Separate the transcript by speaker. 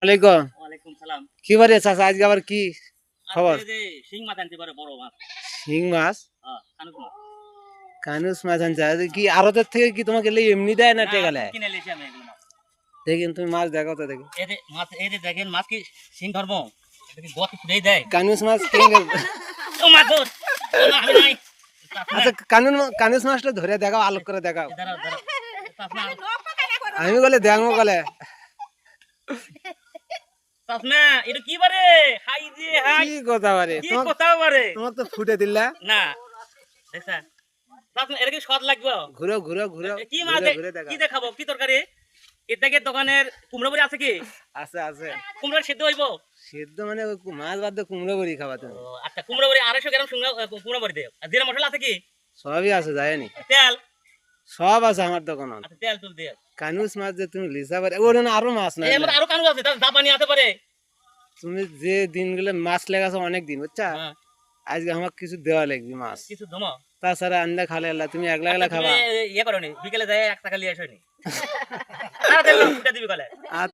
Speaker 1: আলাইকুম।
Speaker 2: ওয়ালাইকুম সালাম।
Speaker 1: কি বারে চাচা আজকে আবার কি খবর?
Speaker 2: আজকে যে শিং মাছ আনতে পারে বড় মাছ।
Speaker 1: শিং মাছ,
Speaker 2: কানুক মাছ।
Speaker 1: কানুস মাছ আনছে। কি আড়তের থেকে কি তোমাকে এমনি দেয় না টেকা
Speaker 2: না
Speaker 1: নেয়?
Speaker 2: কিনে লিয়েছি আমি এগুলো মাছ।
Speaker 1: দেখেন তুমি মাছ দেখো তো দেখি।
Speaker 2: এই যে দেখেন মাছ কি শিং ধর্ম? এটা কি গোয়া ফুটেই দেয়?
Speaker 1: কানুস মাছ
Speaker 2: ও মাছ ধর। আমি নাই।
Speaker 1: আচ্ছা কানুস মাছটা ধরে দেখাও, আলোক করে দেখাও।
Speaker 2: দাঁড়াও দাঁড়াও।
Speaker 1: আমি বলে দেখবো বলে
Speaker 2: না এটা কি বারে? হাই যে হাই।
Speaker 1: কি কথা বারে
Speaker 2: কি কথা বারে?
Speaker 1: তোমার তো ফুটে দিলা
Speaker 2: না। দেখছা? এটা কি স্বাদ লাগবে?
Speaker 1: ঘুরো ঘুরো ঘুরো
Speaker 2: কি মাছ
Speaker 1: ঘুরে দেখাও।
Speaker 2: কি দেখাবো? কি তরকারি? এর থেকে দোকানের কুমড়ো বড়ি আছে কি?
Speaker 1: আছে আছে।
Speaker 2: কুমড়ো সিদ্ধ হইবো?
Speaker 1: সেদ্ধ মানে ওই মাছ বাদ দিয়ে কুমড়ো বড়ি খাবা তুমি?
Speaker 2: আচ্ছা কুমড়ো বড়ি 250 গ্রাম কুমড়ো বড়ি দেও। আর জিরা মশলা আছে কি?
Speaker 1: সবই আছে জানি,
Speaker 2: তেল?
Speaker 1: সব আছে আমার দোকানত।
Speaker 2: আচ্ছা তেল তুল দেও।
Speaker 1: কানুস মাছ যে তুমি লিসা পারে ওর না আরো মাছ না?
Speaker 2: এর মধ্যে আরো কানুন আছে, তার জাপানি আছে পারে।
Speaker 1: তুমি যে দিনগুলো মাছ লেগাছো অনেক দিন বুঝছা, আজকে আমার কিছু দেওয়া লাগবে মাছ।
Speaker 2: কিছু দমো।
Speaker 1: তাছাড়া আনলে খালে আল্লাহ তুমি একলা একলা খাবা।
Speaker 2: ইয়ে করো নি, বিকেলে যায় 1 টাকা লিয়ে আসো নি। আর তেল ফুটা দিবি কলে।